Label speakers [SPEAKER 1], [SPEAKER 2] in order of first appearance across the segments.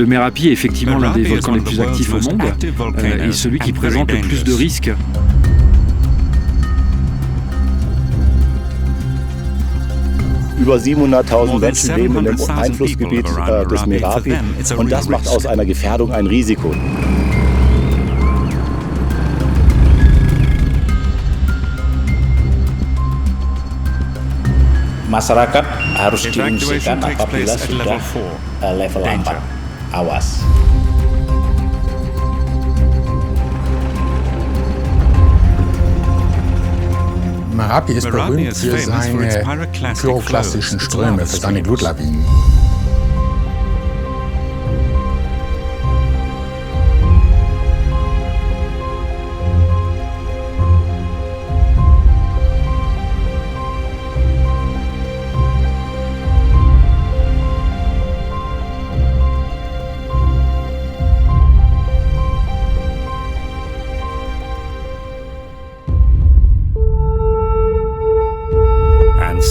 [SPEAKER 1] Le Merapi est effectivement l'un des volcans les plus actifs au monde et celui qui présente le plus de risques.
[SPEAKER 2] Über 700.000 Menschen leben in dem Einflussgebiet des Merapi und das macht aus einer Gefährdung ein Risiko. Masyarakat harus diungsikan apabila sudah level 4. Awas.
[SPEAKER 3] Merapi ist berühmt für seine pyroklastischen Ströme, für seine Glutlawinen.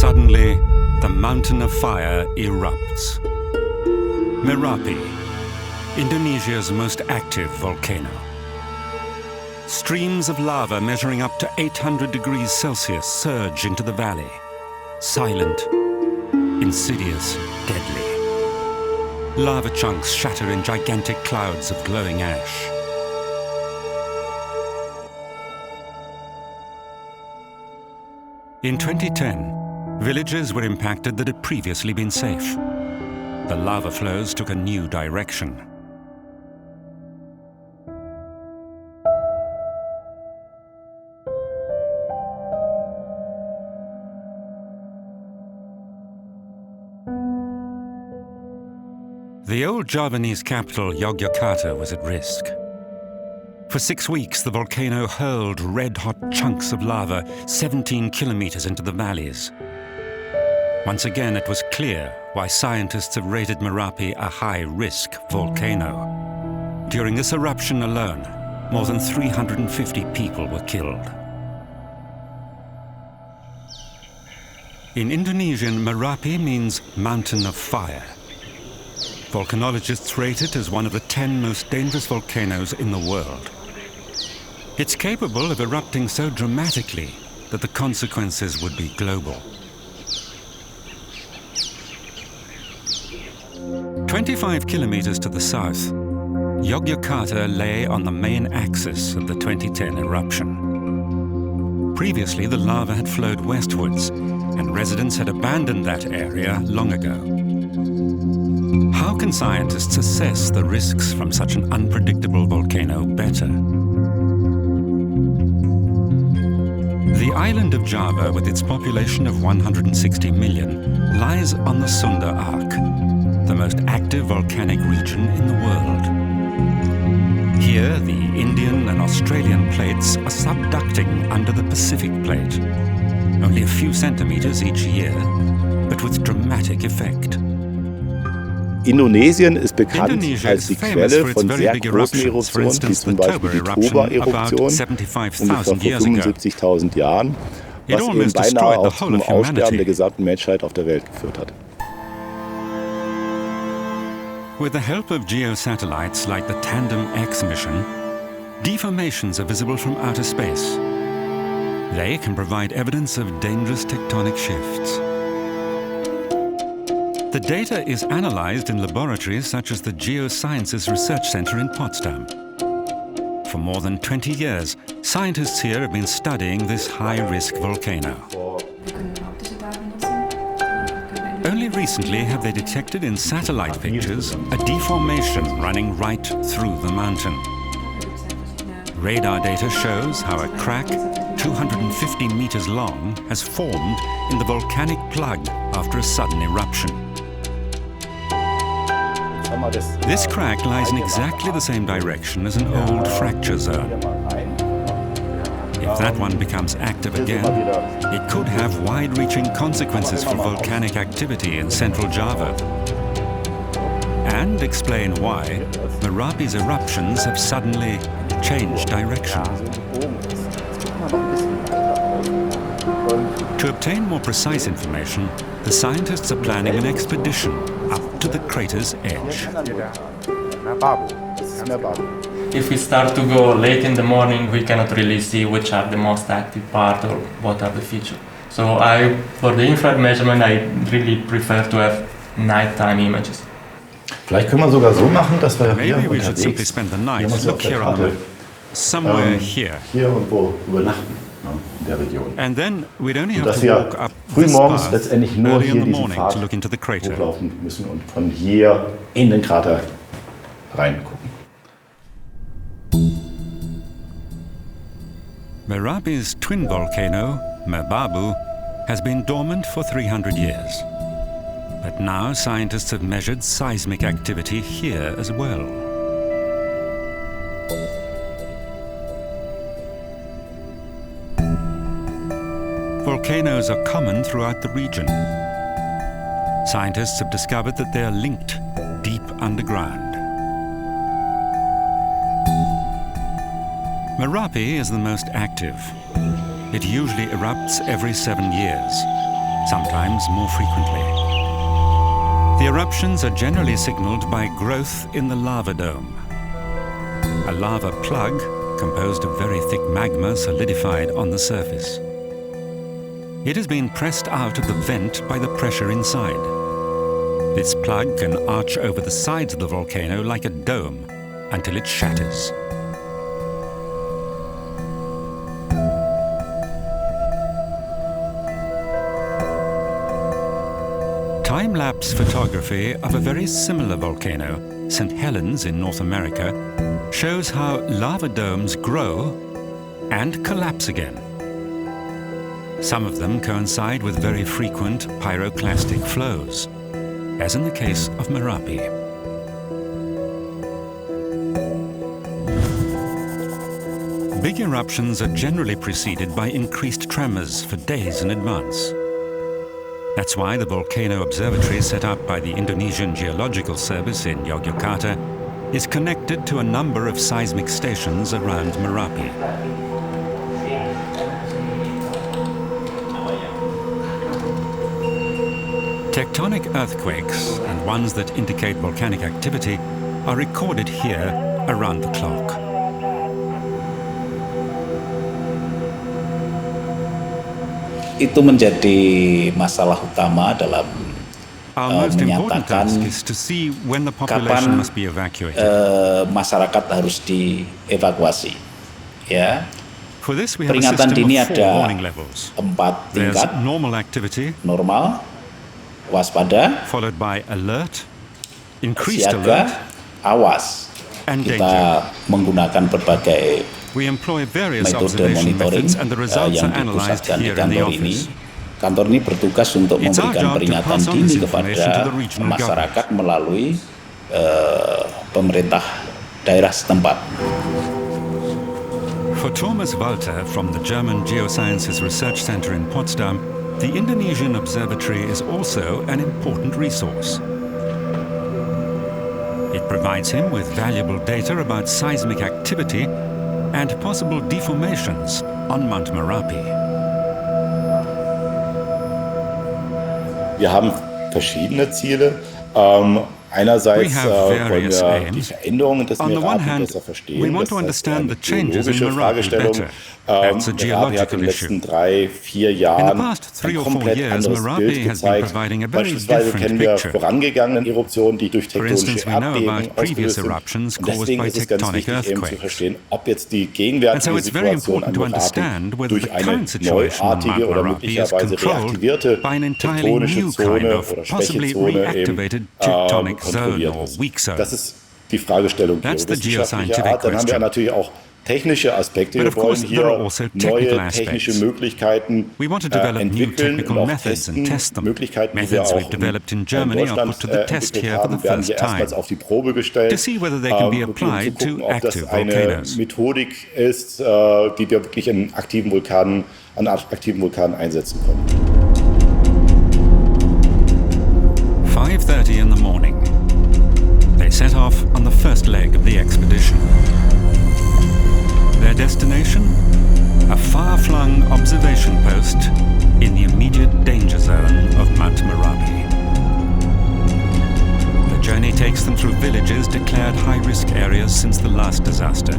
[SPEAKER 4] Suddenly, the mountain of fire erupts. Merapi, Indonesia's most active volcano. Streams of lava measuring up to 800 degrees Celsius surge into the valley. Silent, insidious, deadly. Lava chunks shatter in gigantic clouds of glowing ash. In 2010, villages were impacted that had previously been safe. The lava flows took a new direction. The old Javanese capital, Yogyakarta, was at risk. For 6 weeks, the volcano hurled red-hot chunks of lava 17 kilometers into the valleys. Once again, it was clear why scientists have rated Merapi a high-risk volcano. During this eruption alone, more than 350 people were killed. In Indonesian, Merapi means mountain of fire. Volcanologists rate it as one of the 10 most dangerous volcanoes in the world. It's capable of erupting so dramatically that the consequences would be global. 25 kilometers to the south, Yogyakarta lay on the main axis of the 2010 eruption. Previously, the lava had flowed westwards, and residents had abandoned that area long ago. How can scientists assess the risks from such an unpredictable volcano better? The island of Java, with its population of 160 million, lies on the Sunda Arc, the most active volcanic region in the world. Here, the Indian and Australian plates are subducting under the Pacific plate, only a few centimeters each year, but with dramatic effect.
[SPEAKER 2] Indonesien ist bekannt als die Quelle von sehr großen Eruptionen, wie zum Beispiel die Krüger-Eruption ungefähr vor 75.000 Jahren, was eben beinahe auch zum Aussterben der gesamten Menschheit auf der Welt geführt hat.
[SPEAKER 4] With the help of geosatellites like the Tandem X mission, deformations are visible from outer space. They can provide evidence of dangerous tectonic shifts. The data is analyzed in laboratories such as the Geosciences Research Center in Potsdam. For more than 20 years, scientists here have been studying this high-risk volcano. Only recently have they detected in satellite pictures a deformation running right through the mountain. Radar data shows how a crack 250 meters long has formed in the volcanic plug after a sudden eruption. This crack lies in exactly the same direction as an old fracture zone. If that one becomes active again, it could have wide-reaching consequences for volcanic activity in central Java, and explain why Merapi's eruptions have suddenly changed direction. To obtain more precise information, the scientists are planning an expedition up to the crater's edge.
[SPEAKER 2] Das ist Merapi.
[SPEAKER 5] If we start to go late in the morning, we cannot really see which are the most active part or what are the features. So for the infrared measurement, I really prefer to have nighttime images.
[SPEAKER 2] Vielleicht können wir sogar so machen, dass wir hier
[SPEAKER 4] Maybe we should
[SPEAKER 2] unterwegs
[SPEAKER 4] simply spend the night.
[SPEAKER 2] hier
[SPEAKER 4] Look here on the map. Somewhere here.
[SPEAKER 2] Hier irgendwo übernachten, in der Region.
[SPEAKER 4] And then we'd only have
[SPEAKER 2] Dass
[SPEAKER 4] to
[SPEAKER 2] wir
[SPEAKER 4] walk up
[SPEAKER 2] früh
[SPEAKER 4] this
[SPEAKER 2] morgens
[SPEAKER 4] path
[SPEAKER 2] letztendlich nur
[SPEAKER 4] early in
[SPEAKER 2] hier
[SPEAKER 4] the
[SPEAKER 2] diesen
[SPEAKER 4] morning
[SPEAKER 2] Pfad
[SPEAKER 4] to look into the crater.
[SPEAKER 2] hochlaufen müssen und von hier in den Krater reingucken.
[SPEAKER 4] Merapi's twin volcano, Merbabu, has been dormant for 300 years. But now scientists have measured seismic activity here as well. Volcanoes are common throughout the region. Scientists have discovered that they are linked deep underground. Merapi is the most active. It usually erupts every 7 years, sometimes more frequently. The eruptions are generally signaled by growth in the lava dome. A lava plug, composed of very thick magma solidified on the surface. It has been pressed out of the vent by the pressure inside. This plug can arch over the sides of the volcano like a dome until it shatters. Time-lapse photography of a very similar volcano, St. Helens in North America, shows how lava domes grow and collapse again. Some of them coincide with very frequent pyroclastic flows, as in the case of Merapi. Big eruptions are generally preceded by increased tremors for days in advance. That's why the volcano observatory set up by the Indonesian Geological Service in Yogyakarta is connected to a number of seismic stations around Merapi. Tectonic earthquakes, and ones that indicate volcanic activity, are recorded here around the clock.
[SPEAKER 6] Itu menjadi masalah utama dalam menyatakan kapan masyarakat harus dievakuasi. Ya. Peringatan dini ada 4 tingkat: normal, waspada, siaga, awas. Kita menggunakan berbagai metode monitoring yang dipusatkan di kantor ini. Kantor ini bertugas untuk memberikan peringatan dini kepada masyarakat melalui pemerintah daerah setempat.
[SPEAKER 4] For Thomas Walter from the German Geosciences Research Center in Potsdam, the Indonesian Observatory is also an important resource. It provides him with valuable data about seismic activity and possible deformations on Mount Merapi.
[SPEAKER 2] Wir haben verschiedene Ziele. Einerseits wollen wir die Veränderungen des Merapi besser verstehen. Das ist eine geologische Fragestellung. Merapi hat in den letzten 3-4 Jahren ein komplett anderes Bild gezeigt. Beispielsweise kennen wir vorangegangene Eruptionen, die durch tektonische Erdbeben ausgelöst sind. Und deswegen ist es ganz wichtig, eben zu verstehen, ob jetzt die gegenwärtige Situation an Merapi durch eine neuartige oder möglicherweise reaktivierte tektonische Zone oder Schwächezone eben kontrolliert ist. Das ist die Fragestellung geowissenschaftlicher Art. Dann haben wir natürlich auch technische Aspekte. Wir wollen hier neue technische Möglichkeiten entwickeln und auch testen. Möglichkeiten, die wir auch in Deutschland entwickelt haben, werden hier erstmals auf die Probe gestellt, um zu gucken, ob das eine Methodik ist, die wir wirklich an aktiven Vulkanen einsetzen können.
[SPEAKER 4] 5:30 in the morning. They set off on the first leg of the expedition. Their destination? A far-flung observation post in the immediate danger zone of Mount Merapi. The journey takes them through villages declared repaired high-risk areas since the last disaster.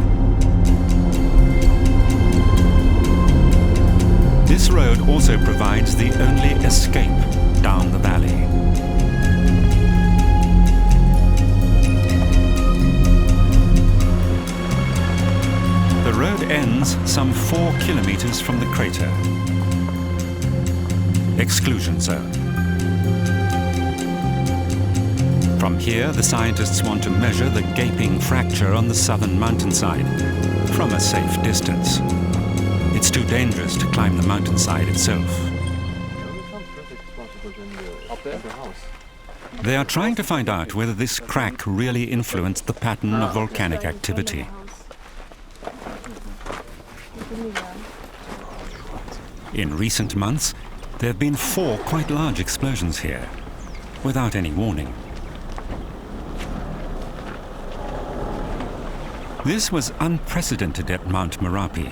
[SPEAKER 4] This road also provides the only escape down the valley. The road ends some 4 kilometers from the crater. Exclusion zone. From here, the scientists want to measure the gaping fracture on the southern mountainside from a safe distance. It's too dangerous to climb the mountainside itself. They are trying to find out whether this crack really influenced the pattern of volcanic activity. In recent months, there have been 4 quite large explosions here, without any warning. This was unprecedented at Mount Merapi.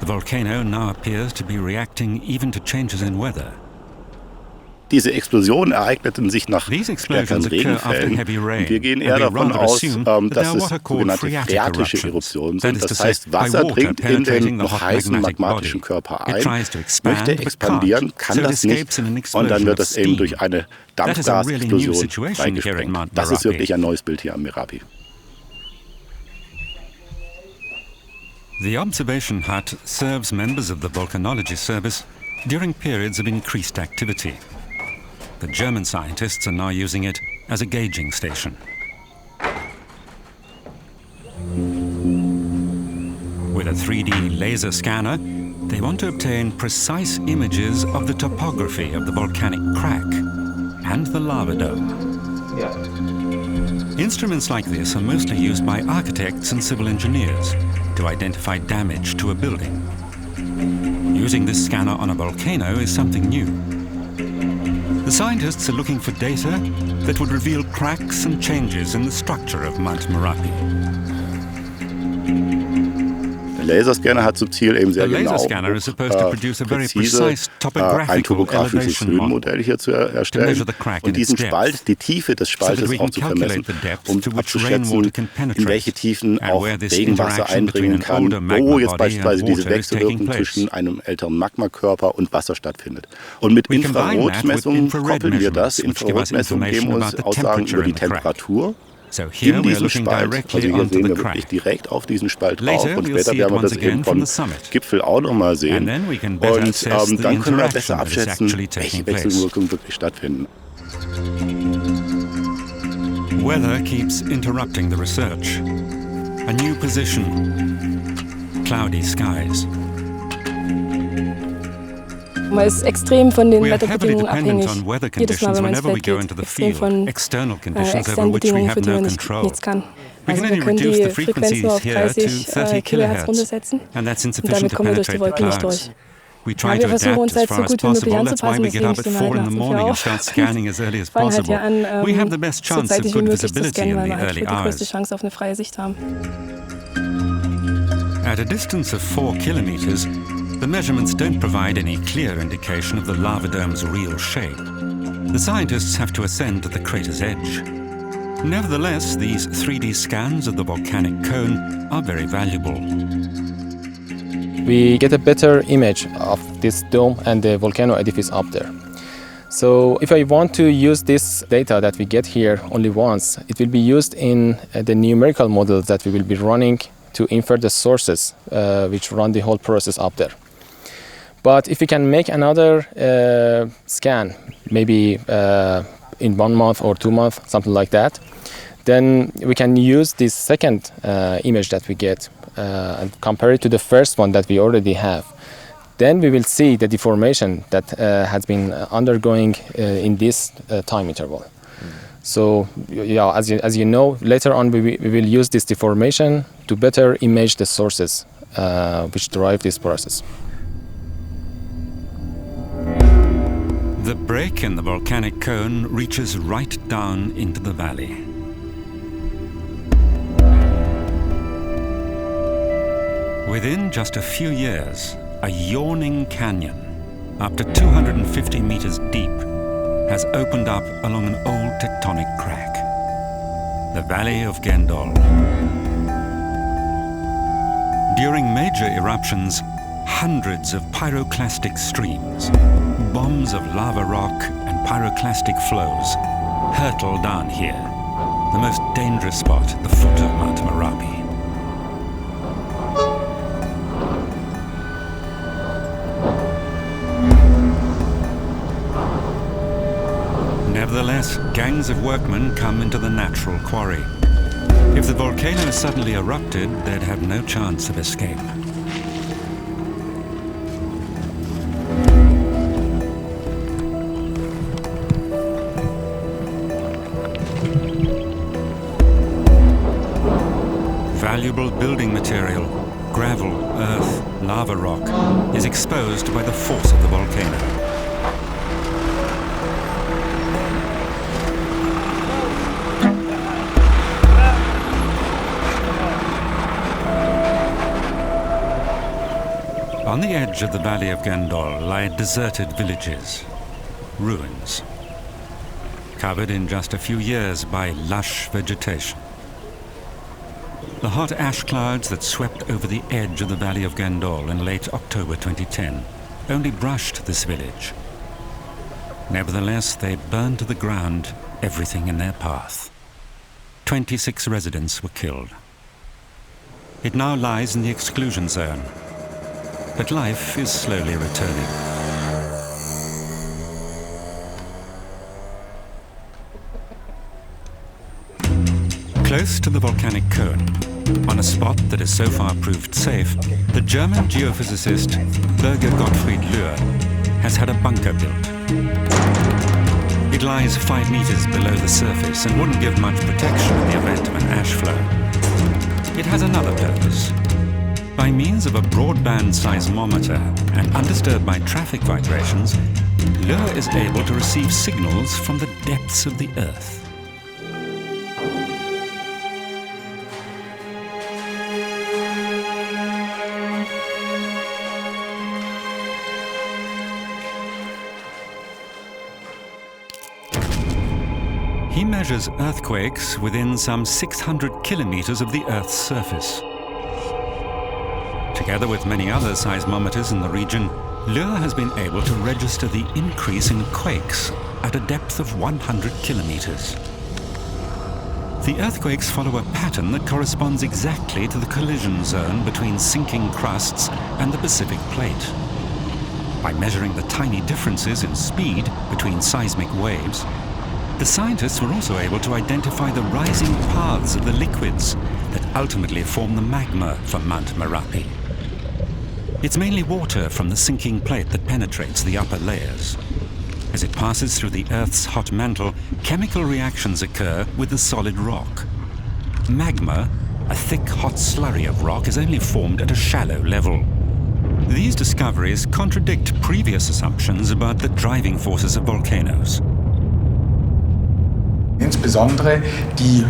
[SPEAKER 4] The volcano now appears to be reacting even to changes in weather.
[SPEAKER 2] Diese Explosionen ereigneten sich nach stärkeren Regenfällen. Und wir gehen eher davon aus, dass es sogenannte phreatische Eruptionen sind. Das heißt, Wasser dringt in den noch heißen magmatischen Körper ein, möchte expandieren, kann das nicht und dann wird das eben durch eine Dampfgasexplosion freigesprengt. Das ist wirklich ein neues Bild hier am Merapi.
[SPEAKER 4] The observation hut serves members of the volcanology service during periods of increased activity. The German scientists are now using it as a gauging station. With a 3D laser scanner, they want to obtain precise images of the topography of the volcanic crack and the lava dome. Instruments like this are mostly used by architects and civil engineers to identify damage to a building. Using this scanner on a volcano is something new. The scientists are looking for data that would reveal cracks and changes in the structure of Mount Merapi.
[SPEAKER 2] Der Laserscanner hat zum Ziel, eben sehr genau und präzise ein topografisches Höhenmodell hier zu erstellen und diesen Spalt, die Tiefe des Spaltes auch zu vermessen, um abzuschätzen, in welche Tiefen auch Regenwasser eindringen kann, wo jetzt beispielsweise diese Wechselwirkung zwischen einem älteren Magmakörper und Wasser stattfindet. Und mit Infrarotmessungen koppeln wir das. Infrarotmessungen geben uns Aussagen über die Temperatur in diesem Spalt. Also hier sehen wir wirklich direkt auf diesen Spalt drauf und später werden wir das eben vom Gipfel auch nochmal sehen. Und dann können wir besser abschätzen, welche Wechselwirkungen wirklich stattfinden.
[SPEAKER 4] Weather keeps interrupting the research. A new position. Cloudy skies.
[SPEAKER 7] Man ist extrem von den Wetterbedingungen abhängig. Jedes Mal, wenn man ins Feld geht, extrem von externen Bedingungen, für die man nichts kann. Also wir können die Frequenz nur auf 30 Kilohertz runtersetzen und damit kommen wir durch die Wolken nicht durch. Ja, wir versuchen uns halt so gut wie möglich anzupassen, deswegen stehen wir halt nachts um 4 auf. Fangen halt hier an, so zeitig wie möglich zu scannen, weil wir halt die größte Chance auf eine freie Sicht haben.
[SPEAKER 4] At a distance of 4 kilometers, the measurements don't provide any clear indication of the lava dome's real shape. The scientists have to ascend to the crater's edge. Nevertheless, these 3D scans of the volcanic cone are very valuable.
[SPEAKER 8] We get a better image of this dome and the volcano edifice up there. So if I want to use this data that we get here only once, it will be used in the numerical models that we will be running to infer the sources which run the whole process up there. But if we can make another scan, maybe in 1 month or 2 months, something like that, then we can use this second image that we get and compare it to the first one that we already have. Then we will see the deformation that has been undergoing in this time interval. So, yeah, as you know, later on we will use this deformation to better image the sources which drive this process.
[SPEAKER 4] The break in the volcanic cone reaches right down into the valley. Within just a few years, a yawning canyon, up to 250 meters deep, has opened up along an old tectonic crack. the Valley of Gendol. During major eruptions, hundreds of pyroclastic streams, bombs of lava rock and pyroclastic flows hurtle down here, the most dangerous spot at the foot of Mount Merapi. Nevertheless, gangs of workmen come into the natural quarry. If the volcano suddenly erupted, they'd have no chance of escape. Valuable building material, gravel, earth, lava rock, is exposed by the force of the volcano. On the edge of the Valley of Gendol lie deserted villages, ruins, covered in just a few years by lush vegetation. The hot ash clouds that swept over the edge of the Valley of Gendol in late October 2010 only brushed this village. Nevertheless, they burned to the ground everything in their path. 26 residents were killed. It now lies in the exclusion zone, but life is slowly returning. Close to the volcanic cone, on a spot that has so far proved safe, the German geophysicist Birger Gottfried Löhr has had a bunker built. It lies 5 meters below the surface and wouldn't give much protection in the event of an ash flow. It has another purpose. By means of a broadband seismometer and undisturbed by traffic vibrations, Löhr is able to receive signals from the depths of the Earth. He measures earthquakes within some 600 kilometers of the Earth's surface. Together with many other seismometers in the region, Löhr has been able to register the increase in quakes at a depth of 100 kilometers. The earthquakes follow a pattern that corresponds exactly to the collision zone between sinking crusts and the Pacific Plate. By measuring the tiny differences in speed between seismic waves, the scientists were also able to identify the rising paths of the liquids that ultimately form the magma from Mount Merapi. It's mainly water from the sinking plate that penetrates the upper layers. As it passes through the Earth's hot mantle, chemical reactions occur with the solid rock. Magma, a thick, hot slurry of rock, is only formed at a shallow level. These discoveries contradict previous assumptions about the driving forces of volcanoes.
[SPEAKER 3] Insbesondere die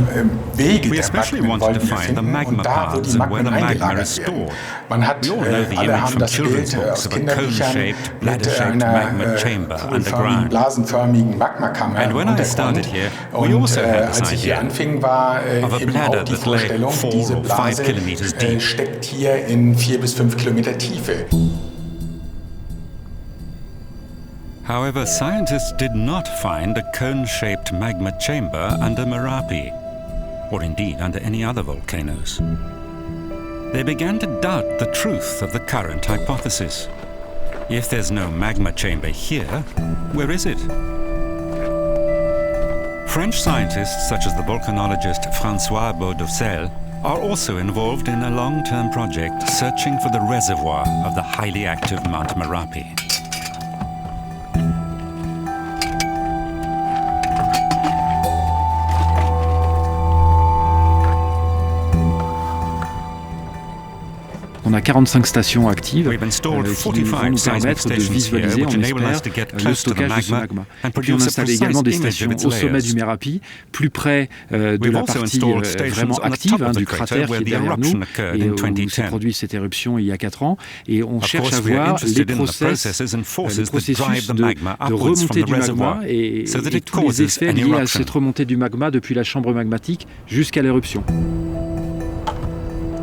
[SPEAKER 3] Wege
[SPEAKER 4] We
[SPEAKER 3] der
[SPEAKER 4] especially
[SPEAKER 3] Magmen
[SPEAKER 4] wanted to
[SPEAKER 3] wollten wir
[SPEAKER 4] find the
[SPEAKER 3] finden
[SPEAKER 4] magma
[SPEAKER 3] und da, wo die
[SPEAKER 4] paths and where the
[SPEAKER 3] Magmen
[SPEAKER 4] magma
[SPEAKER 3] eingelagert
[SPEAKER 4] is
[SPEAKER 3] werden.
[SPEAKER 4] stored.
[SPEAKER 3] Man hat,
[SPEAKER 4] We all know the
[SPEAKER 3] alle
[SPEAKER 4] image
[SPEAKER 3] haben
[SPEAKER 4] from
[SPEAKER 3] das
[SPEAKER 4] children's
[SPEAKER 3] Bild
[SPEAKER 4] books
[SPEAKER 3] aus
[SPEAKER 4] of a
[SPEAKER 3] Kinderbüchern
[SPEAKER 4] cone-shaped,
[SPEAKER 3] mit
[SPEAKER 4] bladder-shaped magma
[SPEAKER 3] einer
[SPEAKER 4] chamber
[SPEAKER 3] kugelförmigen,
[SPEAKER 4] underground.
[SPEAKER 3] blasenförmigen Magmakammer
[SPEAKER 4] And
[SPEAKER 3] im
[SPEAKER 4] when I started
[SPEAKER 3] Untergrund.
[SPEAKER 4] here, we
[SPEAKER 3] Und
[SPEAKER 4] also had this
[SPEAKER 3] als ich hier
[SPEAKER 4] idea
[SPEAKER 3] anfing, war
[SPEAKER 4] of a
[SPEAKER 3] eben
[SPEAKER 4] bladder
[SPEAKER 3] auch die
[SPEAKER 4] that lay
[SPEAKER 3] Vorstellung,
[SPEAKER 4] 4
[SPEAKER 3] diese
[SPEAKER 4] or 5
[SPEAKER 3] Blase
[SPEAKER 4] kilometers deep.
[SPEAKER 3] steckt hier in 4 bis 5 Kilometer Tiefe.
[SPEAKER 4] However, scientists did not find a cone-shaped magma chamber under Merapi, or indeed under any other volcanoes. They began to doubt the truth of the current hypothesis. If there's no magma chamber here, where is it? French scientists such as the volcanologist François Beaudoucel are also involved in a long-term project searching for the reservoir of the highly active Mount Merapi.
[SPEAKER 1] On a 45 stations actives qui vont nous permettre de visualiser, on espère, le stockage de ce magma. Et puis on installe également des stations au sommet du Merapi, plus près de la partie vraiment active du cratère qui est derrière nous et où s'est produit cette éruption il y a 4 ans. Et on cherche à voir les processus de remontée du magma et tous les effets liés à cette remontée du magma depuis la chambre magmatique jusqu'à l'éruption.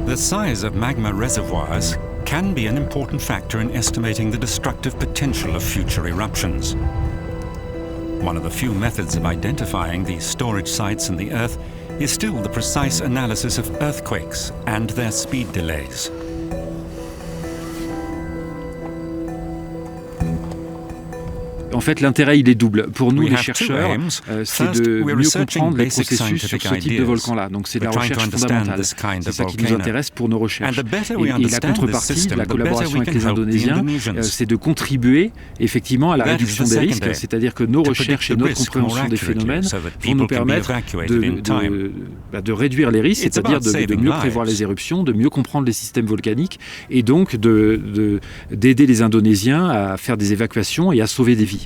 [SPEAKER 4] The size of magma reservoirs can be an important factor in estimating the destructive potential of future eruptions. One of the few methods of identifying these storage sites in the Earth is still the precise analysis of earthquakes and their speed delays.
[SPEAKER 1] En fait, l'intérêt, il est double. Pour nous, les chercheurs, c'est de mieux comprendre les processus sur ce type de volcan-là. Donc, c'est de la recherche fondamentale. C'est ça qui nous intéresse pour nos recherches. Et la contrepartie de la collaboration avec les Indonésiens, c'est de contribuer effectivement à la réduction des risques. C'est-à-dire que nos recherches et notre compréhension des phénomènes vont nous permettre de réduire les risques, c'est-à-dire de mieux prévoir les éruptions, de mieux comprendre les systèmes volcaniques et donc d'aider les Indonésiens à faire des évacuations et à sauver des vies.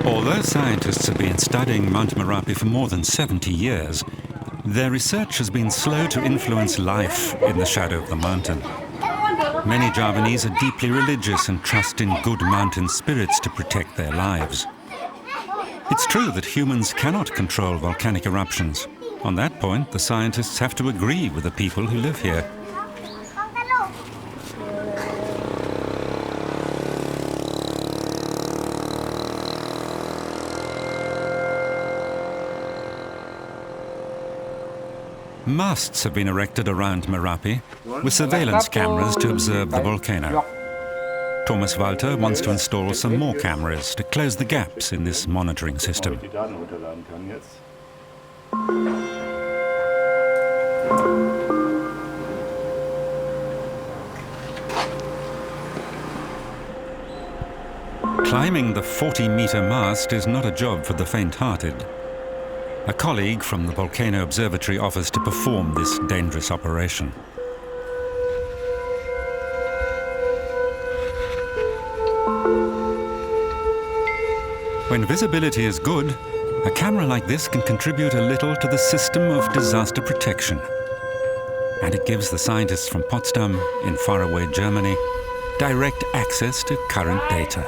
[SPEAKER 4] Although scientists have been studying Mount Merapi for more than 70 years, their research has been slow to influence life in the shadow of the mountain. Many Javanese are deeply religious and trust in good mountain spirits to protect their lives. It's true that humans cannot control volcanic eruptions. On that point, the scientists have to agree with the people who live here. Masts have been erected around Merapi with surveillance cameras to observe the volcano. Thomas Walter wants to install some more cameras to close the gaps in this monitoring system. Climbing the 40-meter mast is not a job for the faint-hearted. A colleague from the Volcano Observatory offers to perform this dangerous operation. When visibility is good, a camera like this can contribute a little to the system of disaster protection. And it gives the scientists from Potsdam, in faraway Germany, direct access to current data.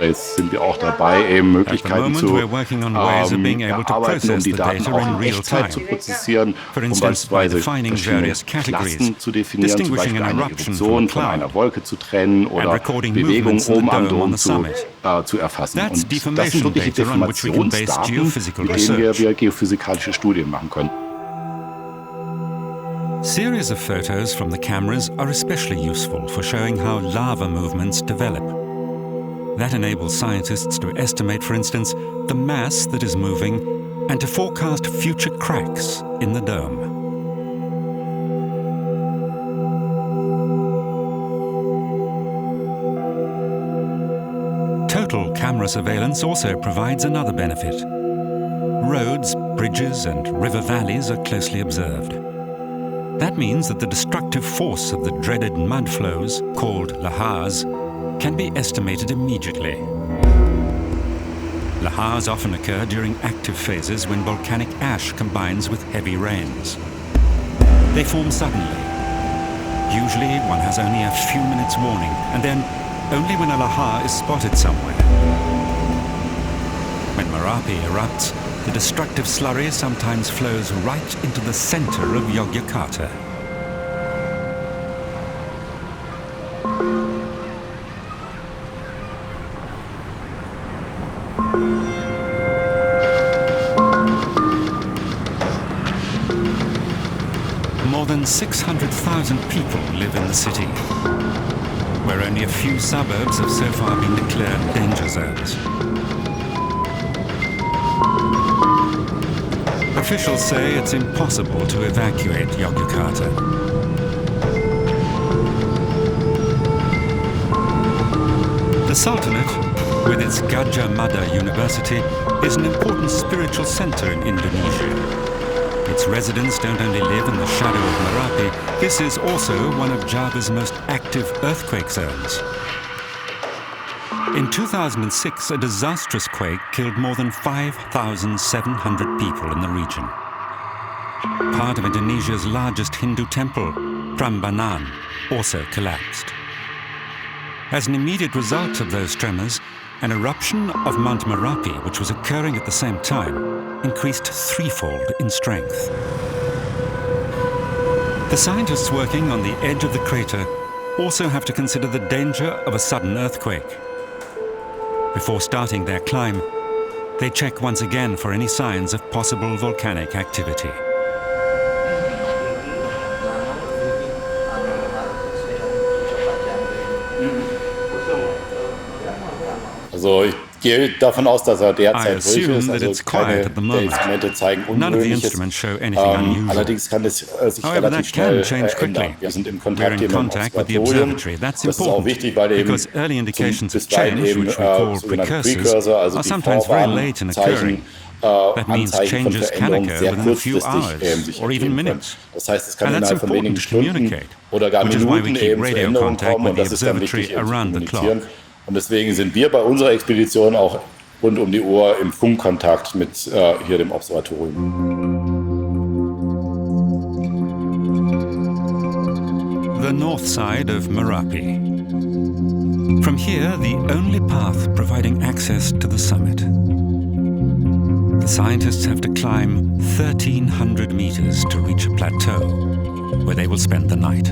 [SPEAKER 2] Jetzt sind wir auch dabei, eben Möglichkeiten zu erarbeiten, um die Daten auch in Echtzeit zu prozessieren, um beispielsweise verschiedene Klassen zu definieren, zum Beispiel eine Eruption von einer Wolke zu trennen oder Bewegungen oben am Dom zu erfassen. Und das sind wirkliche Deformationsdaten, mit denen wir geophysikalische Studien machen können.
[SPEAKER 4] Series of photos from the cameras are especially useful for showing how lava movements develop. That enables scientists to estimate, for instance, the mass that is moving and to forecast future cracks in the dome. Total camera surveillance also provides another benefit. Roads, bridges, and river valleys are closely observed. That means that the destructive force of the dreaded mud flows, called lahars, can be estimated immediately. Lahars often occur during active phases when volcanic ash combines with heavy rains. They form suddenly. Usually one has only a few minutes warning, and then only when a lahar is spotted somewhere. When Merapi erupts, the destructive slurry sometimes flows right into the center of Yogyakarta. More than 600,000 people live in the city, where only a few suburbs have so far been declared danger zones. Officials say it's impossible to evacuate Yogyakarta. The Sultanate, with its Gadjah Mada University, is an important spiritual center in Indonesia. Its residents don't only live in the shadow of Merapi, this is also one of Java's most active earthquake zones. In 2006, a disastrous quake killed more than 5,700 people in the region. Part of Indonesia's largest Hindu temple, Prambanan, also collapsed. As an immediate result of those tremors, an eruption of Mount Merapi, which was occurring at the same time, increased threefold in strength. The scientists working on the edge of the crater also have to consider the danger of a sudden earthquake. Before starting their climb, they check once again for any signs of possible volcanic activity.
[SPEAKER 2] Also ich gehe davon aus, dass derzeit ruhig ist. Also keine der Instrumente zeigen Ungewöhnliches. Allerdings kann es sich relativ schnell ändern. Wir sind im Kontakt hier mit dem Observatorium. Das ist auch wichtig, weil eben bisweilen eben sogenannte Precursor, also die Vorwarnzeichen, Anzeichen von Veränderungen sehr kurzfristig sich ergeben können. Das heißt, es kann innerhalb von wenigen Stunden oder gar Minuten eben zu Änderungen kommen und das ist dann wichtig zu kommunizieren. Und deswegen sind wir bei unserer Expedition auch rund um die Uhr im Funkkontakt mit hier dem Observatorium.
[SPEAKER 4] The north side of Merapi. From here, the only path providing access to the summit. The scientists have to climb 1,300 meters to reach a plateau, where they will spend the night.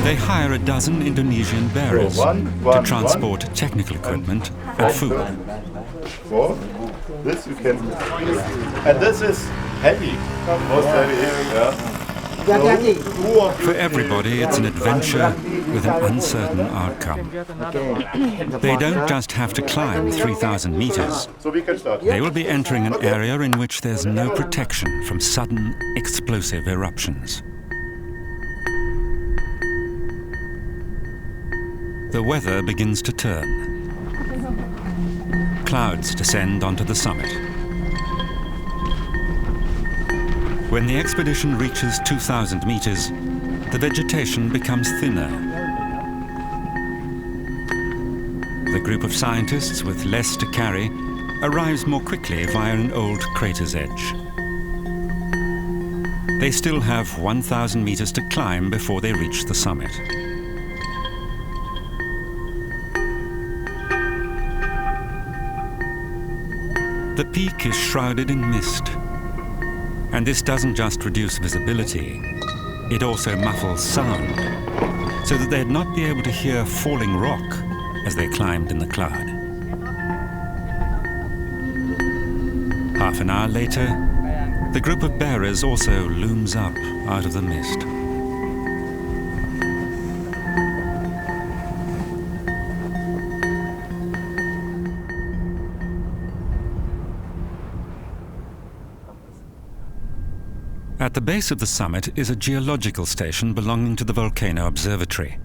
[SPEAKER 4] They hire a dozen Indonesian bearers to transport technical equipment and food.
[SPEAKER 2] So, this you can, and this is heavy, most heavy, yeah.
[SPEAKER 4] For everybody, it's an adventure with an uncertain outcome. They don't just have to climb 3,000 meters. They will be entering an area in which there's no protection from sudden, explosive eruptions. The weather begins to turn. Clouds descend onto the summit. When the expedition reaches 2,000 meters, the vegetation becomes thinner. The group of scientists with less to carry arrives more quickly via an old crater's edge. They still have 1,000 meters to climb before they reach the summit. The peak is shrouded in mist, and this doesn't just reduce visibility, it also muffles sound, so that they'd not be able to hear falling rock as they climbed in the cloud. Half an hour later, the group of bearers also looms up out of the mist. At the base of the summit is a geological station belonging to the Volcano Observatory.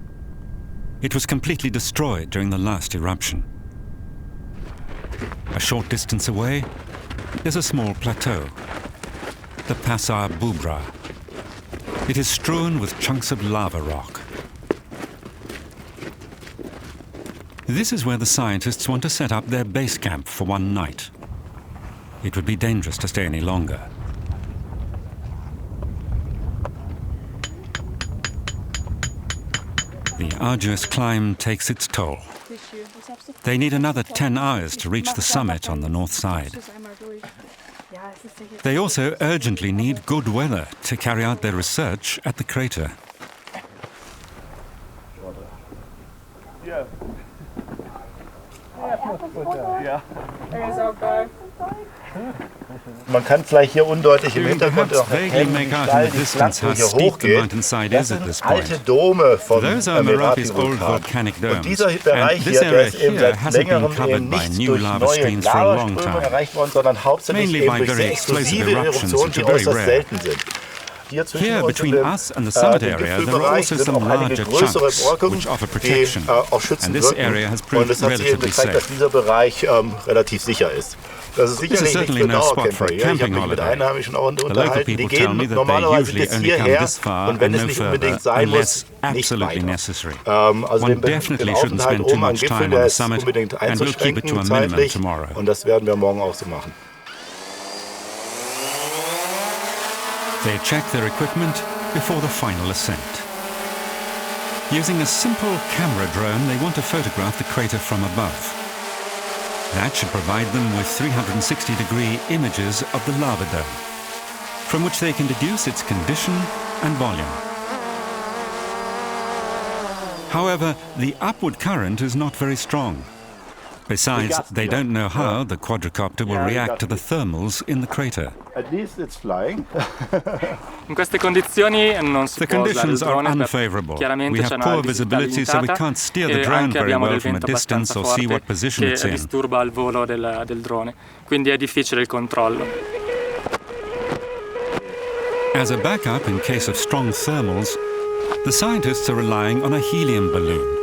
[SPEAKER 4] It was completely destroyed during the last eruption. A short distance away is a small plateau, the Pasar Bubra. It is strewn with chunks of lava rock. This is where the scientists want to set up their base camp for one night. It would be dangerous to stay any longer. The arduous climb takes its toll. They need another 10 hours to reach the summit on the north side. They also urgently need good weather to carry out their research at the crater.
[SPEAKER 2] Man kann vielleicht hier undeutlich im Hintergrund auch erkennen, wie steil die Flanken hier hochgeht. Das sind alte Dome vom Merapi-Vulkan. Und dieser Bereich hier, der ist eben seit längerem eben nicht durch neue Lavaströme erreicht worden, sondern hauptsächlich eben durch sehr explosive Eruptionen, die äußerst selten sind.
[SPEAKER 4] Here, between us and the summit area, there are also some larger chunks which offer protection, and this area has proved relatively safe.
[SPEAKER 2] Dass dieser Bereich relativ sicher ist. Das ist sicherlich nicht für Dauercamper. Ich habe mich mit Einheimischen auch unterhalten. Die gehen normalerweise bis hierher und wenn es nicht unbedingt sein muss, nicht weiter. Also den Aufenthalt oben am Gipfel, der ist unbedingt einzuschränken zeitlich und das werden wir morgen auch so machen.
[SPEAKER 4] They check their equipment before the final ascent. Using a simple camera drone, they want to photograph the crater from above. That should provide them with 360-degree images of the lava dome, from which they can deduce its condition and volume. However, the upward current is not very strong. Besides, they don't know how the quadricopter will react to the thermals in the crater.
[SPEAKER 2] At least it's flying.
[SPEAKER 4] The conditions are unfavorable. We have poor visibility, so we can't steer the drone very well from a distance or see what position it's in. As a backup in case of strong thermals, the scientists are relying on a helium balloon.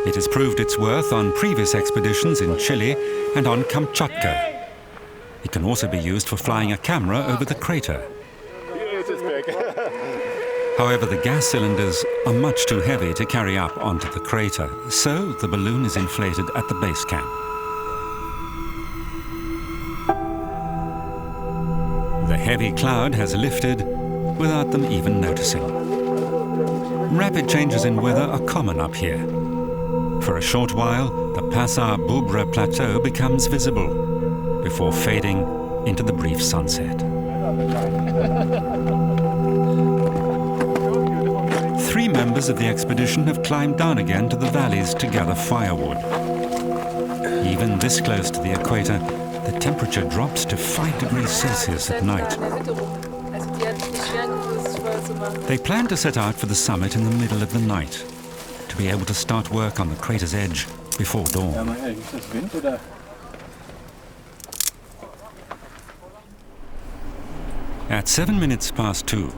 [SPEAKER 4] It has proved its worth on previous expeditions in Chile and on Kamchatka. It can also be used for flying a camera over the crater. However, the gas cylinders are much too heavy to carry up onto the crater, so the balloon is inflated at the base camp. The heavy cloud has lifted without them even noticing. Rapid changes in weather are common up here. For a short while, the Pasar Bubra plateau becomes visible, before fading into the brief sunset. 3 members of the expedition have climbed down again to the valleys to gather firewood. Even this close to the equator, the temperature drops to 5 degrees Celsius at night. They plan to set out for the summit in the middle of the night, to be able to start work on the crater's edge before dawn. At 7 minutes past 2,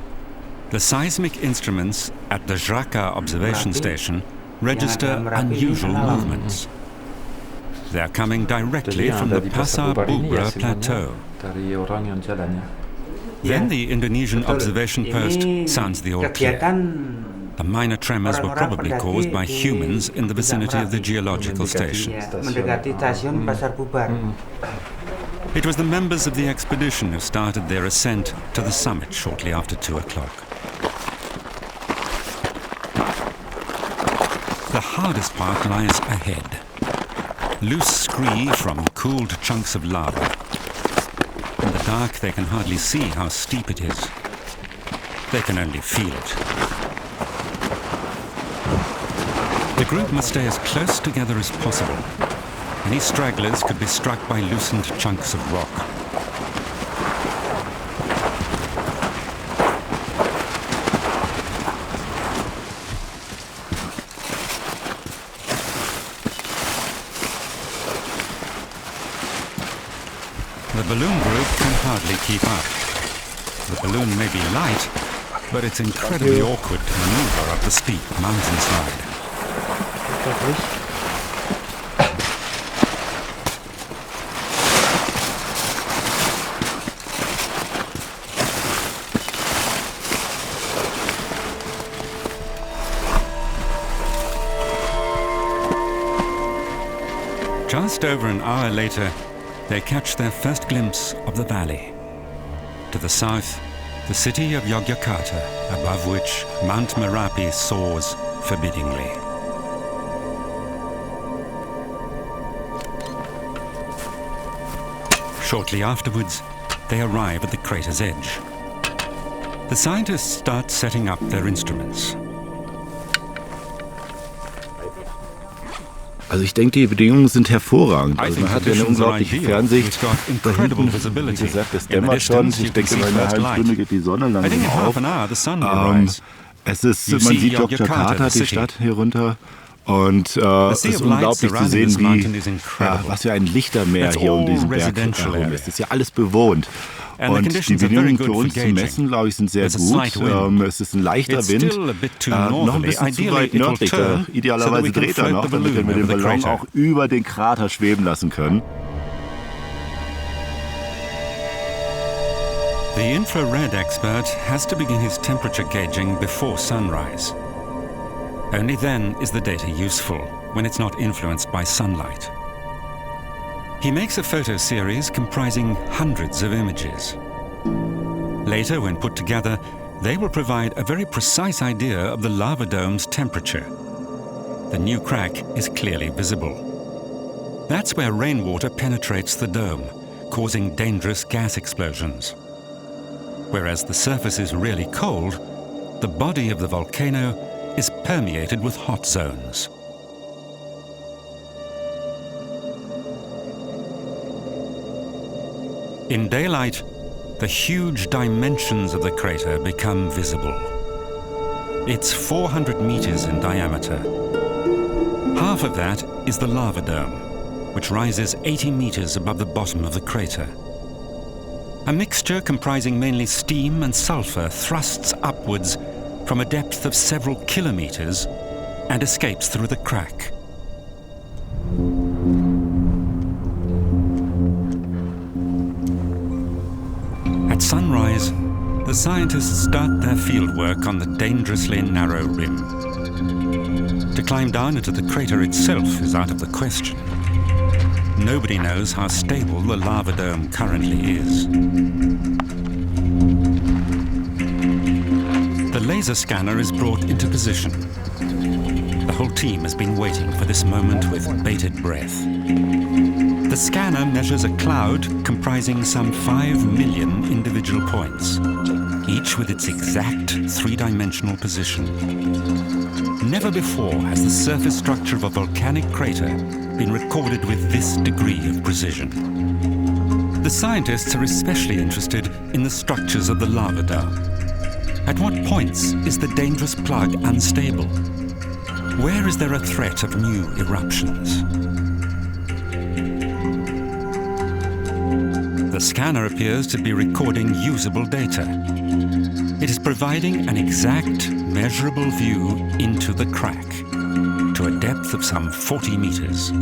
[SPEAKER 4] the seismic instruments at the Žraka observation station register unusual movements. They are coming directly from the Pasar Bubra plateau. Then the Indonesian observation post sounds the all clear. The minor tremors were probably caused by humans in the vicinity of the geological station. It was the members of the expedition who started their ascent to the summit shortly after 2 o'clock. The hardest part lies ahead. Loose scree from cooled chunks of lava. In the dark, they can hardly see how steep it is. They can only feel it. The group must stay as close together as possible. Any stragglers could be struck by loosened chunks of rock. The balloon group can hardly keep up. The balloon may be light, but it's incredibly awkward to maneuver up the steep mountainside. Just over an hour later, they catch their first glimpse of the valley. To the south, the city of Yogyakarta, above which Mount Merapi soars forbiddingly. Shortly afterwards, they arrive at the crater's edge. The scientists start setting up their instruments.
[SPEAKER 2] Also ich denke, die Bedingungen sind hervorragend. Also man hat ja eine unglaubliche Fernsicht. Da hinten, wie gesagt, es dämmert schon. Ich denke, in einer halben Stunde geht die Sonne langsam auf. Es ist, man sieht Jakarta, die Stadt hier runter. Und es ist unglaublich zu sehen, was für ein Lichtermeer hier um diesen Berg herum ist. Es ist ja alles bewohnt. Und die Bedingungen für uns zu messen, glaube ich, sind sehr gut. Es ist ein leichter Wind, noch ein bisschen zu weit nördlich. Idealerweise dreht er noch, damit wir den Ballon auch über den Krater schweben lassen können.
[SPEAKER 4] The infrared expert has to begin his temperature gauging before sunrise. Only then is the data useful, when it's not influenced by sunlight. He makes a photo series comprising hundreds of images. Later, when put together, they will provide a very precise idea of the lava dome's temperature. The new crack is clearly visible. That's where rainwater penetrates the dome, causing dangerous gas explosions. Whereas the surface is really cold, the body of the volcano is permeated with hot zones. In daylight, the huge dimensions of the crater become visible. It's 400 meters in diameter. Half of that is the lava dome, which rises 80 meters above the bottom of the crater. A mixture comprising mainly steam and sulfur thrusts upwards from a depth of several kilometers and escapes through the crack. At sunrise, the scientists start their fieldwork on the dangerously narrow rim. To climb down into the crater itself is out of the question. Nobody knows how stable the lava dome currently is. The laser scanner is brought into position. The whole team has been waiting for this moment with bated breath. The scanner measures a cloud comprising some 5 million individual points, each with its exact three-dimensional position. Never before has the surface structure of a volcanic crater been recorded with this degree of precision. The scientists are especially interested in the structures of the lava dome. At what points is the dangerous plug unstable? Where is there a threat of new eruptions? The scanner appears to be recording usable data. It is providing an exact, measurable view into the crack, to a depth of some 40 meters.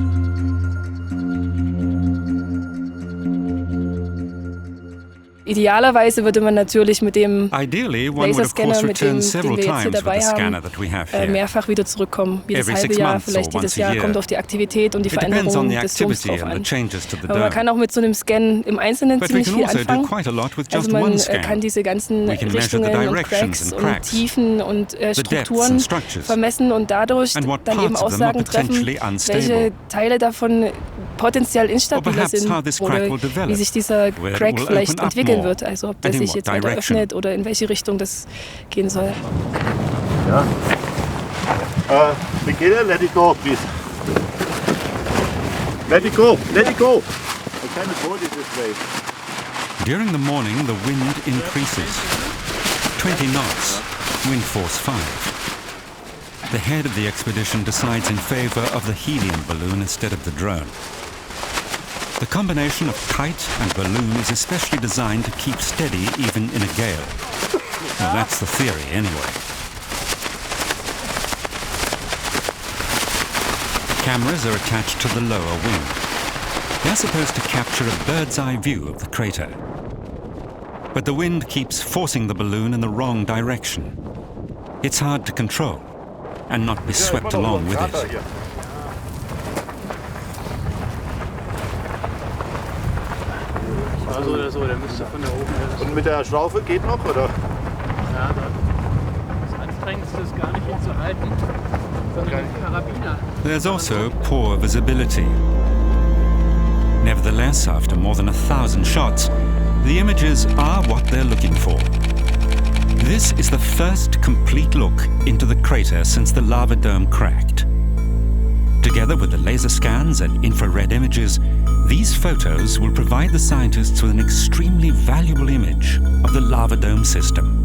[SPEAKER 7] Idealerweise würde man natürlich mit dem Laserscanner, mit dem wir jetzt hier dabei haben, mehrfach wieder zurückkommen. Jedes halbe Jahr, vielleicht jedes Jahr, kommt auf die Aktivität und die Veränderungen des Turms drauf an. Aber man kann auch mit so einem Scan im Einzelnen ziemlich viel anfangen. Also man kann diese ganzen Richtungen und Cracks und Tiefen und Strukturen vermessen und dadurch dann eben Aussagen treffen, welche Teile davon potenziell instabiler sind oder wie sich dieser Crack vielleicht entwickeln wird, also ob der sich jetzt weiter öffnet oder in welche Richtung das gehen soll.
[SPEAKER 2] Ja. Beginner, let it go, please. Let it go, let it go. I can't hold it this way.
[SPEAKER 4] During the morning, the wind increases. 20 knots, wind force 5. The head of the expedition decides in favor of the helium balloon instead of the drone. The combination of kite and balloon is especially designed to keep steady even in a gale. Well, that's the theory anyway. Cameras are attached to the lower wing. They're supposed to capture a bird's eye view of the crater. But the wind keeps forcing the balloon in the wrong direction. It's hard to control and not be swept along with it.
[SPEAKER 9] So, der müsste von da oben.
[SPEAKER 2] Und mit der Schlaufe geht noch, oder?
[SPEAKER 9] Ja, das Anstrengendste ist gar nicht ihn zu halten, sondern den Karabiner.
[SPEAKER 4] There's also poor visibility. Nevertheless, after more than 1,000 shots, the images are what they're looking for. This is the first complete look into the crater since the lava dome cracked. Together with the laser scans and infrared images, these photos will provide the scientists with an extremely valuable image of the lava dome system.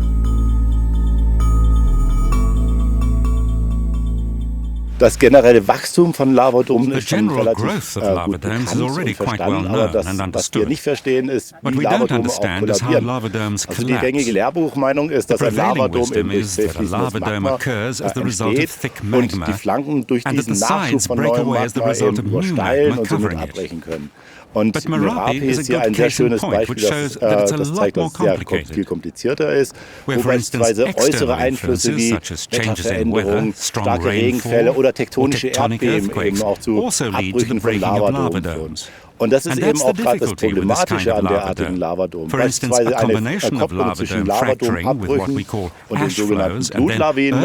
[SPEAKER 2] Das generelle Wachstum von Lavadomen ist schon relativ gut bekannt und verstanden, aber was wir nicht verstehen, ist, wie Lavadome auch kollabieren. Also die gängige Lehrbuchmeinung ist, dass ein Lavadom eben durch sehr fließendes Magma entsteht und die Flanken durch diesen Nachschub von neuem Magma eben nur steilen und somit abbrechen können. Und Merapi ist hier ein sehr schönes Beispiel, das zeigt, dass es sehr viel komplizierter ist, wo beispielsweise äußere Einflüsse wie Wetterveränderungen, starke Regenfälle oder tektonische Erdbeben eben auch zu Abbrüchen von Lavadomen führen. Und das ist eben auch gerade das Problematische an derartigen Lavadomen. Beispielsweise eine Kopplung zwischen Lavadomabbrüchen und den sogenannten Blutlawinen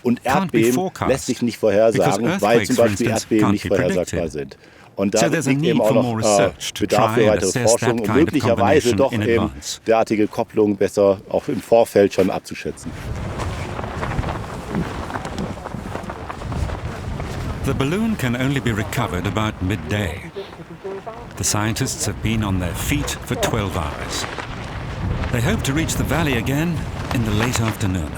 [SPEAKER 2] und Erdbeben lässt sich nicht vorhersagen, weil zum Beispiel Erdbeben nicht vorhersagbar sind. Und da liegt eben auch noch Bedarf für weitere Forschung, um möglicherweise doch eben derartige Kopplungen besser auch im Vorfeld schon abzuschätzen.
[SPEAKER 4] The balloon can only be recovered about midday. The scientists have been on their feet for 12 hours. They hope to reach the valley again in the late afternoon.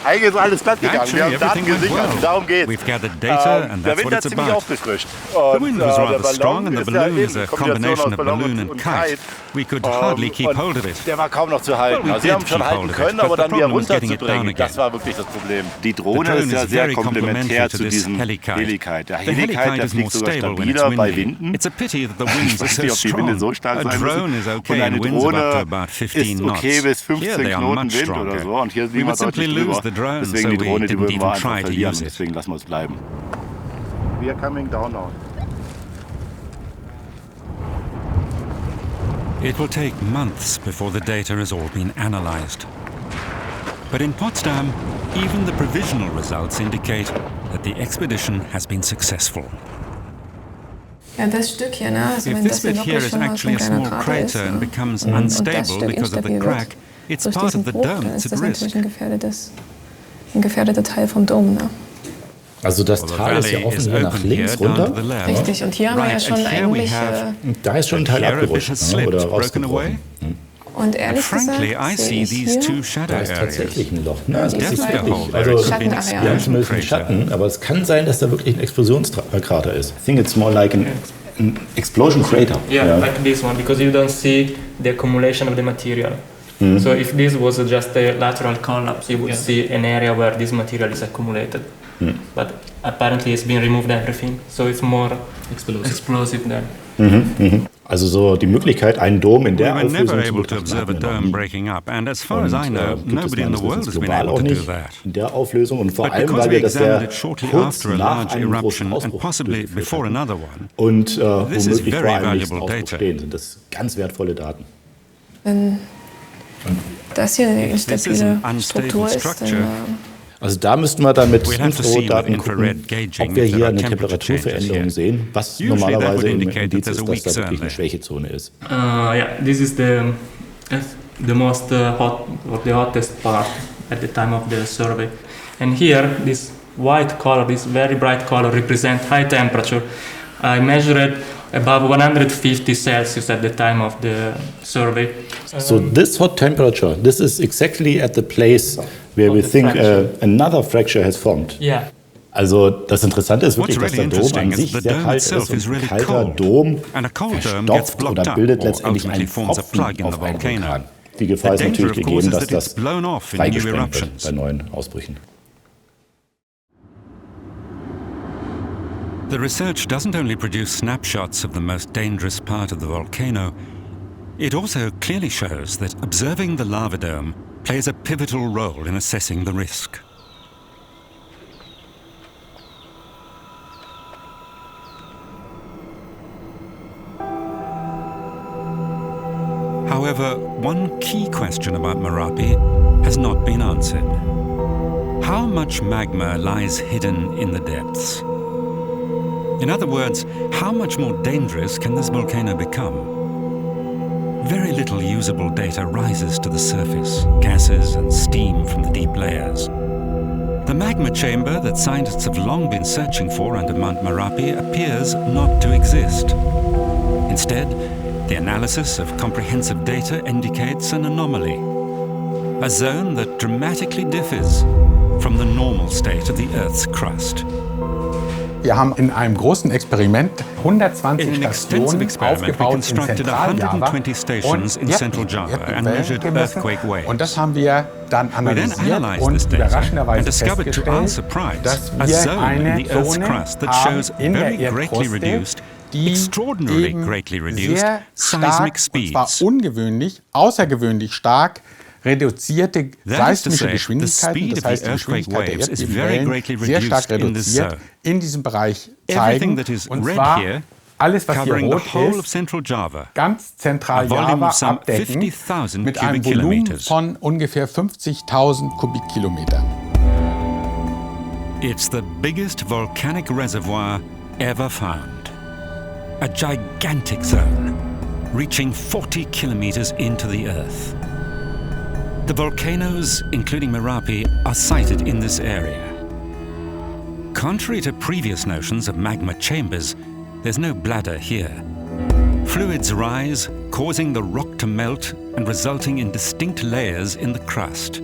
[SPEAKER 2] Eigentlich ist alles glatt gegangen. Wir haben Daten gesichert und darum geht's. Der Wind hat ziemlich aufgefrischt. Und der Ballon ist ja in Kombination aus Ballon und Kite. Der war kaum noch zu halten. Also sie haben schon halten können, aber dann wieder runterzubringen, das war wirklich das Problem. Die Drohne ist ja sehr komplementär zu diesem Helikite. Der Helikite, das liegt sogar stabiler bei Winden. Ich weiß nicht, ob die Winde so stark sein müssen. Und eine Drohne ist okay bis 15 Knoten Wind oder so. Und hier liegen wir deutlich drüber. Deswegen die Drohne, die würden wir einfach verlieren. Deswegen lassen wir es bleiben. We are coming down now.
[SPEAKER 4] It will take months before the data has all been analyzed. But in Potsdam, even the provisional results indicate that the expedition has been successful.
[SPEAKER 7] Ja, das Stück hier, ne? Also
[SPEAKER 4] if this bit here is actually a small crater and becomes unstable because of the crack, it's part of the dome. It's at risk.
[SPEAKER 7] Ein gefährdeter Teil vom Dom, ne?
[SPEAKER 10] Also das Tal ist ja offen hier nach links runter.
[SPEAKER 7] Richtig, und hier haben wir ja schon eigentlich...
[SPEAKER 10] Da ist schon ein Teil abgerutscht, ne? Oder rausgebrochen.
[SPEAKER 7] Und ehrlich gesagt, sehe ich hier,
[SPEAKER 10] da ist tatsächlich ein Loch. Ne? Also, also wir haben zumindest einen Schatten, aber es kann sein, dass da wirklich ein Explosionskrater ist.
[SPEAKER 2] I think it's more like an explosion crater.
[SPEAKER 5] Yeah, like this one, because you don't see the accumulation of the material. So if this was just a lateral collapse, you would see an area where this material is accumulated. But apparently it's been removed everything, so it's more explosive there.
[SPEAKER 2] Also so die Möglichkeit, einen Dom in der Auflösung zu
[SPEAKER 4] betrachten.
[SPEAKER 2] Global auch nicht in der Auflösung und vor allem, weil wir das sehr kurz nach einem großen Ausbruch durchgeführt haben. Und womöglich vor einem nächsten Ausbruch stehen, sind das ganz wertvolle Daten.
[SPEAKER 7] Wenn das hier eine instabile Struktur ist, dann...
[SPEAKER 2] Also da müssten wir dann mit Infrarotdaten gucken, ob wir hier eine Temperaturveränderung sehen, was normalerweise ein Indiz ist, dass da wirklich eine Schwächezone ist.
[SPEAKER 5] Yeah, this is the most hot or the hottest part at the time of the survey. And here, this white color, this very bright color, represents high temperature. I measured above 150 Celsius at the time of the survey.
[SPEAKER 2] So this hot temperature, this is exactly at the place where we think another fracture has formed.
[SPEAKER 5] Yeah.
[SPEAKER 2] Also das Interessante ist wirklich, dass der Dom an sich sehr kalt ist und ein kalter Dom verstopft oder bildet letztendlich einen Tropfen auf einen Vulkan. Die Gefahr ist natürlich gegeben, dass das freigesprengt wird bei neuen Ausbrüchen.
[SPEAKER 4] The research doesn't only produce snapshots of the most dangerous part of the volcano, it also clearly shows that observing the lava dome plays a pivotal role in assessing the risk. However, one key question about Merapi has not been answered. How much magma lies hidden in the depths? In other words, how much more dangerous can this volcano become? Very little usable data rises to the surface, gases and steam from the deep layers. The magma chamber that scientists have long been searching for under Mount Merapi appears not to exist. Instead, the analysis of comprehensive data indicates an anomaly, a zone that dramatically differs from the normal state of the Earth's crust.
[SPEAKER 3] Wir haben in einem großen Experiment 120 Stationen aufgebaut in Zentraljava und Erdbebenwellen gemessen. Und das haben wir dann analysiert und überraschendweise festgestellt, dass wir eine Zone haben in der Erdkruste, die eben sehr stark, und zwar ungewöhnlich, außergewöhnlich stark reduzierte seismische Geschwindigkeiten, das heißt die Geschwindigkeit der Erdbebenwellen, sehr stark reduziert in diesem Bereich zeigen. Und zwar alles, was hier rot ist, ganz Zentraljava abdecken mit einem Volumen von ungefähr 50.000 Kubikkilometern.
[SPEAKER 4] It's the biggest volcanic reservoir ever found. A gigantic zone, reaching 40 kilometers into the earth. The volcanoes, including Merapi, are sited in this area. Contrary to previous notions of magma chambers, there's no bladder here. Fluids rise, causing the rock to melt and resulting in distinct layers in the crust.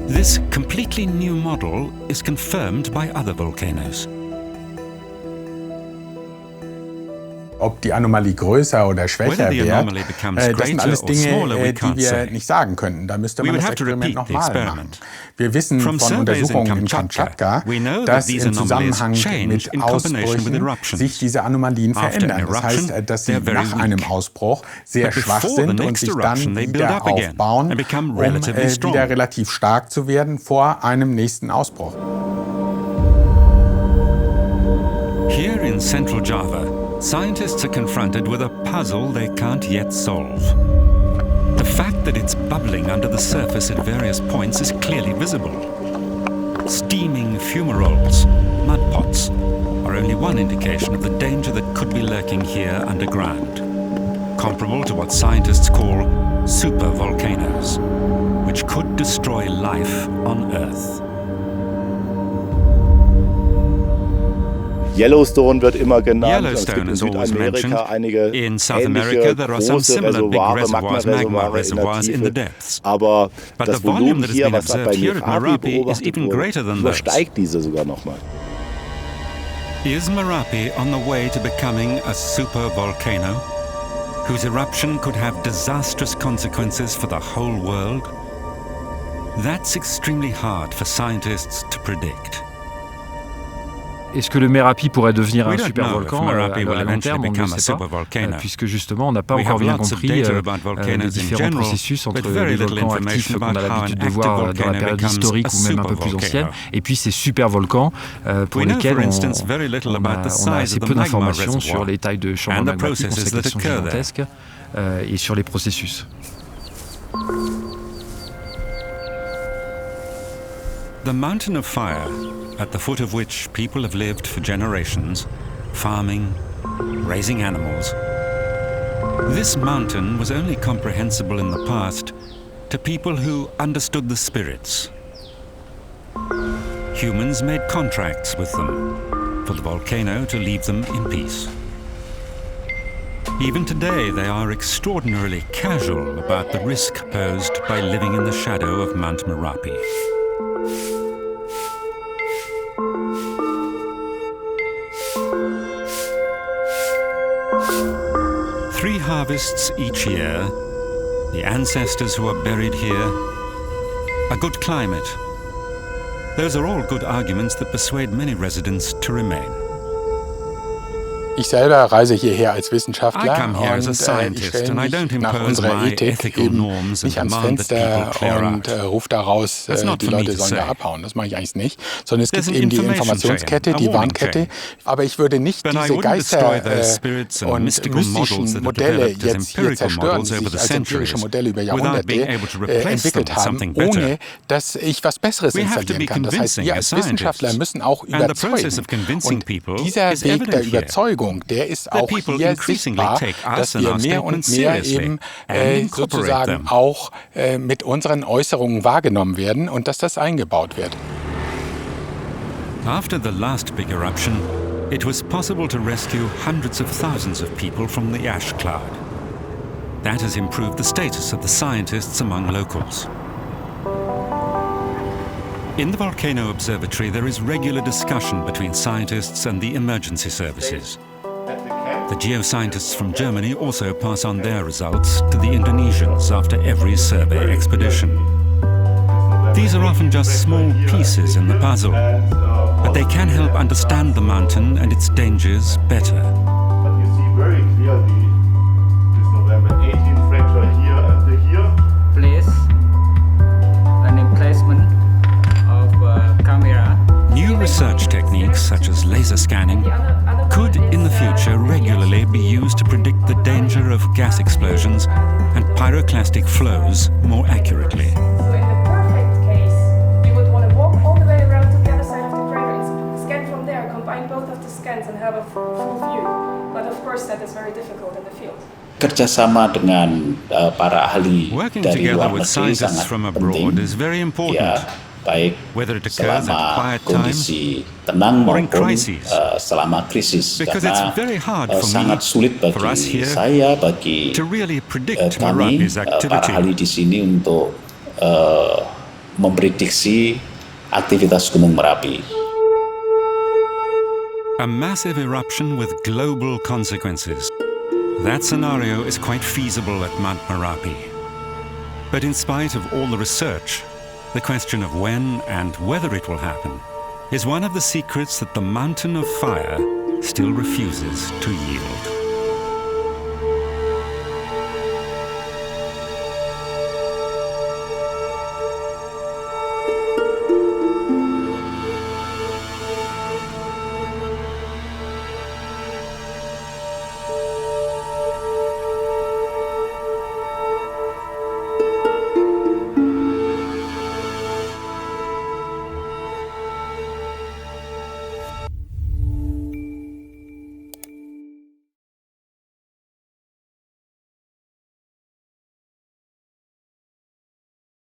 [SPEAKER 4] This completely new model is confirmed by other volcanoes.
[SPEAKER 3] Ob die Anomalie größer oder schwächer wird, das sind alles Dinge, die wir nicht sagen könnten. Da müsste man das Experiment nochmal machen. Wir wissen von Untersuchungen in Kamtschatka, dass im Zusammenhang mit Ausbrüchen sich diese Anomalien verändern. Das heißt, dass sie nach einem Ausbruch sehr schwach sind und sich dann wieder aufbauen, um wieder relativ stark zu werden vor einem nächsten Ausbruch.
[SPEAKER 4] Here in Central Java, scientists are confronted with a puzzle they can't yet solve. The fact that it's bubbling under the surface at various points is clearly visible. Steaming fumaroles, mud pots, are only one indication of the danger that could be lurking here underground, comparable to what scientists call supervolcanoes, which could destroy life on Earth.
[SPEAKER 2] Yellowstone wird immer genannt. Es gibt in Südamerika einige ähnliche große Reservoire, Magma-Reservoire in der Tiefe. Aber das Volumen hier, was bei Merapi beobachtet wurde, übersteigt diese sogar nochmal.
[SPEAKER 4] Is Merapi on the way to becoming a supervolcano, whose eruption could have disastrous consequences for the whole world? That's extremely hard for scientists to predict.
[SPEAKER 1] Est-ce que le Merapi pourrait devenir un supervolcan à long terme? On ne le sait pas, puisque justement on n'a pas encore bien compris les différents processus entre les volcans actifs qu'on a l'habitude de voir dans la période historique ou même un peu plus ancienne, et puis ces supervolcans pour lesquels on a assez peu d'informations sur les tailles de chambres magmatiques, on sait qu'elles sont gigantesques, et sur les processus.
[SPEAKER 4] The Mountain of Fire, at the foot of which people have lived for generations, farming, raising animals. This mountain was only comprehensible in the past to people who understood the spirits. Humans made contracts with them for the volcano to leave them in peace. Even today, they are extraordinarily casual about the risk posed by living in the shadow of Mount Merapi. Three harvests each year, the ancestors who are buried here, a good climate. Those are all good arguments that persuade many residents to remain.
[SPEAKER 3] Ich selber reise hierher als Wissenschaftler und ich stelle mich nach unserer Ethik eben nicht ans Fenster und rufe daraus, die Leute sollen da abhauen. Das mache ich eigentlich nicht. Sondern es gibt eben die Informationskette, die Warnkette. Aber ich würde nicht diese Geister und mystischen Modelle jetzt hier zerstören, die sich als empirische Modelle über Jahrhunderte entwickelt haben, ohne dass ich was Besseres installieren kann. Das heißt, wir als Wissenschaftler müssen auch überzeugen. Und dieser Weg der Überzeugung, der ist auch hier sichtbar, dass wir mehr und mehr eben sozusagen auch mit unseren Äußerungen wahrgenommen werden und dass das eingebaut wird.
[SPEAKER 4] After the last big eruption, it was possible to rescue hundreds of thousands of people from the ash cloud. That has improved the status of the scientists among locals. In the Volcano Observatory, there is regular discussion between scientists and the emergency services. The geoscientists from Germany also pass on their results to the Indonesians after every survey expedition. These are often just small pieces in the puzzle, but they can help understand the mountain and its dangers better.
[SPEAKER 2] But you see very clearly this November 18 fracture here and here.
[SPEAKER 9] Place an emplacement of camera.
[SPEAKER 4] New research techniques such as laser scanning could in the future regularly be used to predict the danger of gas explosions and pyroclastic flows more accurately.
[SPEAKER 7] So in the perfect case, you would want to walk all the way around to the other side of the crater and scan from there, combine both of the scans and have a full view. But of course that is very difficult in the field.
[SPEAKER 6] Kerjasama dengan para ahli
[SPEAKER 4] Working
[SPEAKER 6] dari
[SPEAKER 4] together
[SPEAKER 6] luar
[SPEAKER 4] with
[SPEAKER 6] negeri
[SPEAKER 4] scientists
[SPEAKER 6] sangat
[SPEAKER 4] from abroad
[SPEAKER 6] penting.
[SPEAKER 4] is very important.
[SPEAKER 6] Ya, baik
[SPEAKER 4] Whether it occurs at
[SPEAKER 6] selama
[SPEAKER 4] quiet time
[SPEAKER 6] kondisi tenang
[SPEAKER 4] or in
[SPEAKER 6] maupun
[SPEAKER 4] crises.
[SPEAKER 6] Selama krisis,
[SPEAKER 4] Because
[SPEAKER 6] karena
[SPEAKER 4] it's very hard for
[SPEAKER 6] sangat sulit
[SPEAKER 4] me, for us
[SPEAKER 6] bagi
[SPEAKER 4] here,
[SPEAKER 6] saya, bagi
[SPEAKER 4] to really predict
[SPEAKER 6] kami,
[SPEAKER 4] Merapi's
[SPEAKER 6] para
[SPEAKER 4] activity.
[SPEAKER 6] ahli di sini untuk memprediksi aktivitas Gunung Merapi.
[SPEAKER 4] A massive eruption with global consequences. That scenario is quite feasible at Mount Merapi. But in spite of all the research, the question of when and whether it will happen is one of the secrets that the mountain of fire still refuses to yield.